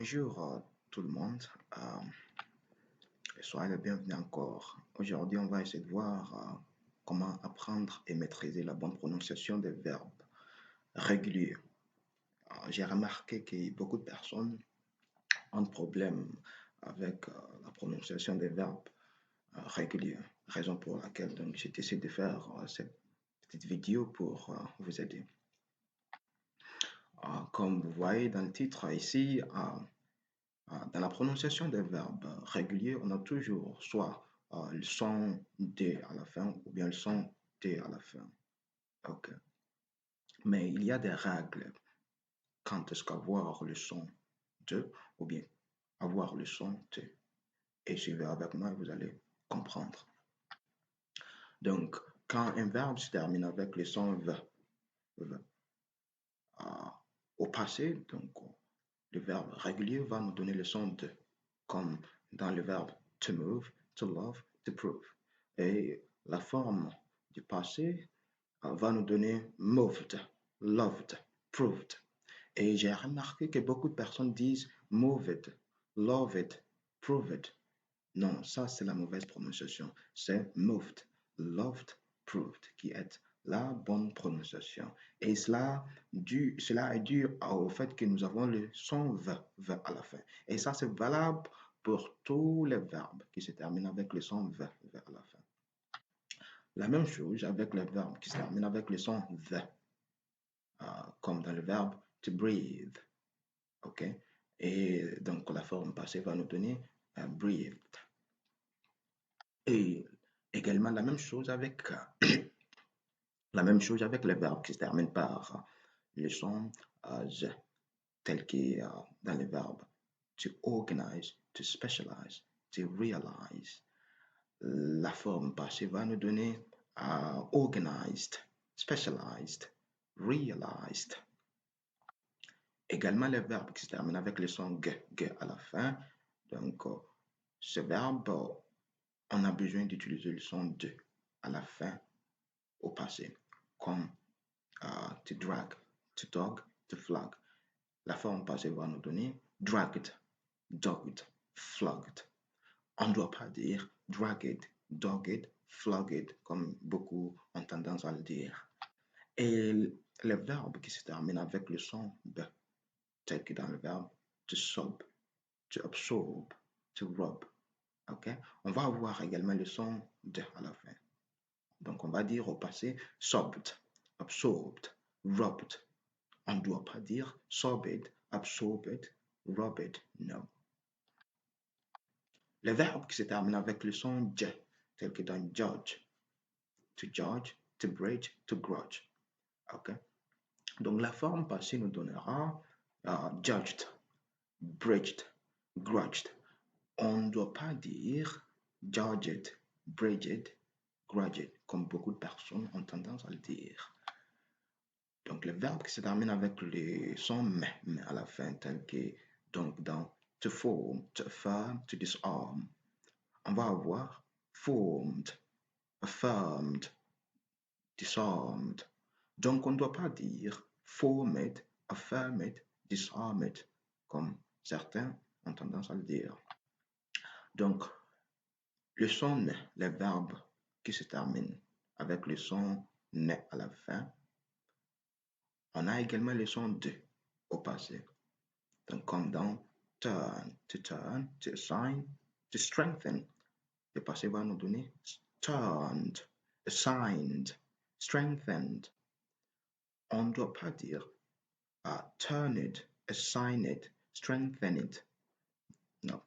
Bonjour tout le monde, soyez les bienvenus encore. Aujourd'hui, on va essayer de voir comment apprendre et maîtriser la bonne prononciation des verbes réguliers. J'ai remarqué que beaucoup de personnes ont des problèmes avec la prononciation des verbes réguliers, raison pour laquelle j'ai décidé de faire cette petite vidéo pour vous aider. Comme vous voyez dans le titre ici, dans la prononciation des verbes réguliers, on a toujours soit le son D à la fin ou bien le son T à la fin. Ok. Mais il y a des règles quand est-ce qu'avoir le son de ou bien avoir le son T. Et suivez avec moi et vous allez comprendre. Donc, quand un verbe se termine avec le son V, au passé, donc le verbe régulier va nous donner le son de, comme dans le verbe to move, to love, to prove. Et la forme du passé va nous donner moved, loved, proved. Et j'ai remarqué que beaucoup de personnes disent moved, loved, proved. Non, ça c'est la mauvaise prononciation. C'est moved, loved, proved qui est la bonne prononciation. Et cela est dû au fait que nous avons le son V à la fin. Et ça, c'est valable pour tous les verbes qui se terminent avec le son V à la fin. La même chose avec les verbes qui se terminent avec le son V, comme dans le verbe to breathe. OK? Et donc, la forme passée va nous donner breathed. Et également la même chose avec les verbes qui se terminent par le son z, tel que dans les verbes to organize, to specialize, to realize. La forme passée va nous donner organized, specialized, realized. Également les verbes qui se terminent avec le son g à la fin. Donc, ce verbe, on a besoin d'utiliser le son de à la fin au passé, comme to drag, to dog, to flog. La forme passée va nous donner dragged, dogged, flogged. On ne doit pas dire dragged, dogged, flogged, comme beaucoup ont tendance à le dire. Et les verbes qui se terminent avec le son B, tel que dans le verbe to sob, to absorb, to rub. Okay? On va avoir également le son de à la fin. Donc, on va dire au passé sobbed, absorbed, rubbed. On ne doit pas dire sobbed, absorbed, rubbed. Non. Les verbes qui se terminent avec le son j, tel que dans judge, to bridge, to grudge. Okay? Donc, la forme passée nous donnera judged, bridged, grudged. On ne doit pas dire judged, bridged, grudged, comme beaucoup de personnes ont tendance à le dire. Donc, les verbes qui se terminent avec le son mais à la fin, tel que donc dans to form, to affirm, to disarm, on va avoir formed, affirmed, disarmed. Donc, on ne doit pas dire formed, affirmed, disarmed, comme certains ont tendance à le dire. Donc, le son ne, les verbes qui se terminent avec le son ne à la fin, on a également le son de au passé. Donc, comme dans turn, to assign, to strengthen. Le passé va nous donner turned, assigned, strengthened. On ne doit pas dire turned, assigned, strengthened. Non.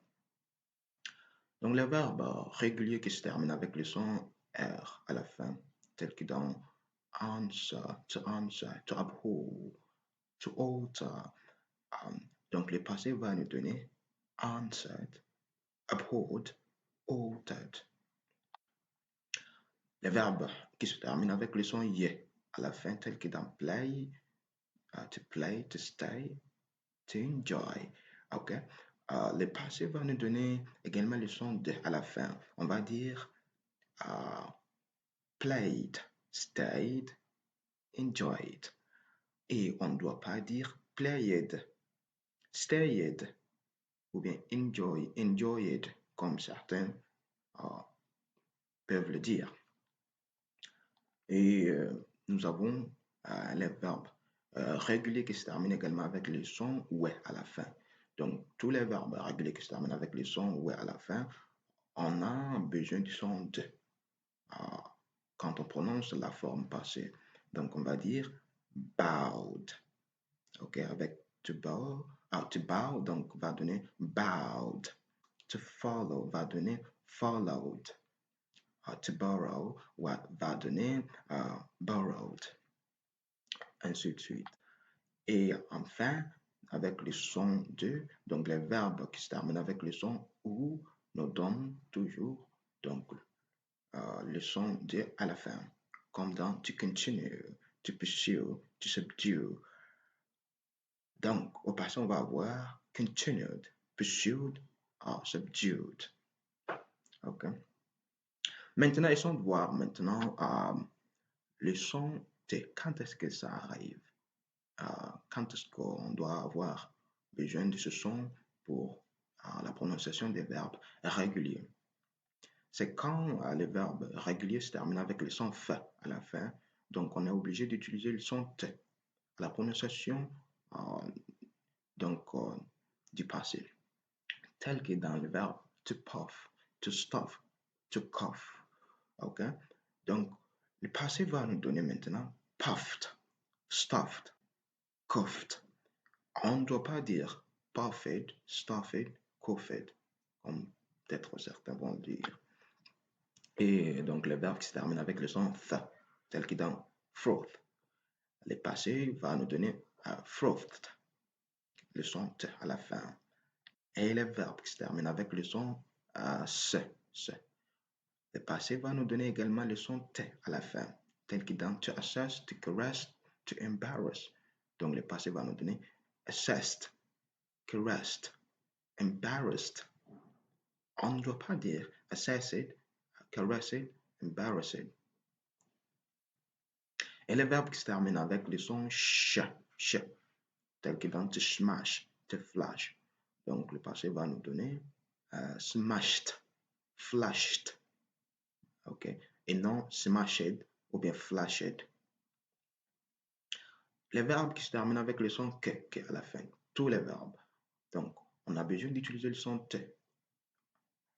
Donc, les verbes réguliers qui se terminent avec le son R à la fin, tels que dans answer, to uphold, to alter. Donc, le passé va nous donner answered, uphold, altered. Les verbes qui se terminent avec le son y à la fin, tels que dans play, to stay, to enjoy. OK? Le passé va nous donner également le son de à la fin. On va dire played, stayed, enjoyed. Et on ne doit pas dire played, stayed, ou bien enjoyed, comme certains peuvent le dire. Et nous avons les verbes réguliers qui se terminent également avec le son ouais à la fin. Donc, tous les verbes réguliers qui se terminent avec le son ouais à la fin, on a besoin du son de quand on prononce la forme passée. Donc, on va dire bowed. OK, avec to bow, donc va donner bowed. To follow va donner followed. To borrow va donner borrowed. Ainsi de suite. Et enfin, avec le son de, donc les verbes qui se terminent avec le son ou nous donnent toujours donc le son de à la fin, comme dans to continue, to pursue, to subdue. Donc, au passé, on va avoir continued, pursued, or subdued. OK. Maintenant, essayons de voir maintenant le son T. Quand est-ce que ça arrive? Quand est-ce qu'on doit avoir besoin de ce son pour la prononciation des verbes réguliers? C'est quand le verbe régulier se termine avec le son F à la fin. Donc, on est obligé d'utiliser le son T à la prononciation du passé, tel que dans le verbe to puff, to stuff, to cough. OK? Donc, le passé va nous donner maintenant puffed, stuffed, coughed. On ne doit pas dire puffed, stuffed, coughed, comme peut-être certains vont le dire. Et donc, le verbe qui se termine avec le son th, tel que dans froth. Le passé va nous donner frothed, le son t à la fin. Et le verbe qui se termine avec le son se. Le passé va nous donner également le son t à la fin, tel que dans to assess, to caress, to embarrass. Donc, le passé va nous donner assessed, caressed, embarrassed. On ne doit pas dire assessed, caressed, embarrassed. Et le verbe qui se termine avec le son ch, tel que dans to smash, to flash. Donc, le passé va nous donner smashed, flashed, OK, et non smashed ou bien flashed. Les verbes qui se terminent avec le son que à la fin, tous les verbes. Donc, on a besoin d'utiliser le son te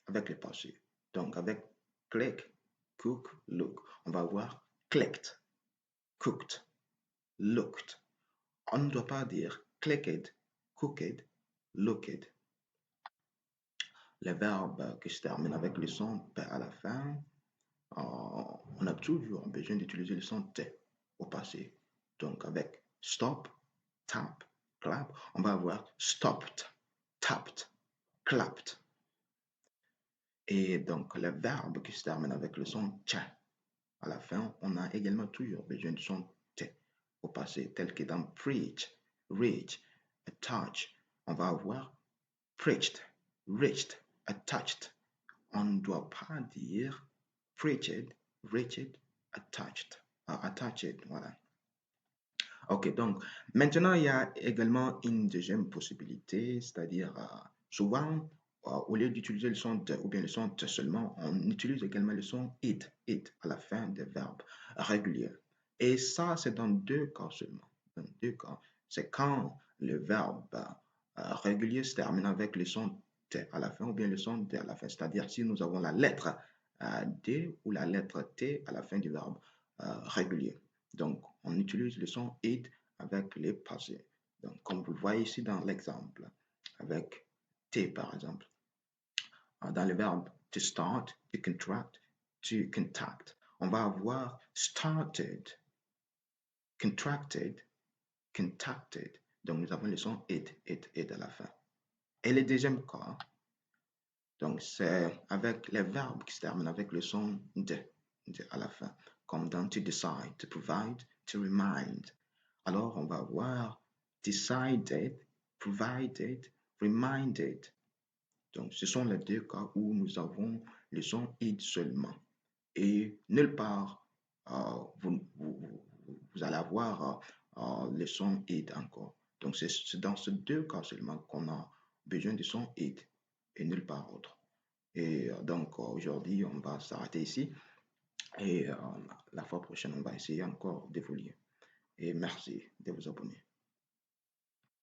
avec le passé. Donc, avec click, cook, look, on va avoir clicked, cooked, looked. On ne doit pas dire clicked, cooked, looked. Les verbes qui se terminent avec le son P à la fin, on a toujours besoin d'utiliser le son T au passé. Donc avec stop, tap, clap, on va avoir stopped, tapped, clapped. Et donc les verbes qui se terminent avec le son T à la fin, on a également toujours besoin du son T au passé, tel que dans preach, reach, touch. On va avoir preached, reached, attached. On ne doit pas dire preached, reached, attached, voilà. Ok, donc maintenant il y a également une deuxième possibilité, c'est-à-dire souvent au lieu d'utiliser le son de ou bien le son de seulement, on utilise également le son it à la fin des verbes réguliers. Et ça, c'est dans deux cas seulement. Dans deux cas, c'est quand le verbe régulier se termine avec le son T à la fin ou bien le son D à la fin. C'est-à-dire si nous avons la lettre D ou la lettre T à la fin du verbe régulier. Donc, on utilise le son it avec les passés. Donc, comme vous le voyez ici dans l'exemple, avec T par exemple. Dans le verbe to start, to contract, to contact, on va avoir started, contracted, contacted. Donc, nous avons le son it à la fin. Et le deuxième cas, donc c'est avec les verbes qui se terminent avec le son de à la fin, comme dans to decide, to provide, to remind. Alors, on va avoir decided, provided, reminded. Donc, ce sont les deux cas où nous avons le son id seulement. Et nulle part, vous allez avoir le son id encore. Donc, c'est dans ces deux cas seulement qu'on a besoin de son aide et nulle part autre. Et donc aujourd'hui, on va s'arrêter ici et la fois prochaine, on va essayer encore d'évoluer. Et merci de vous abonner.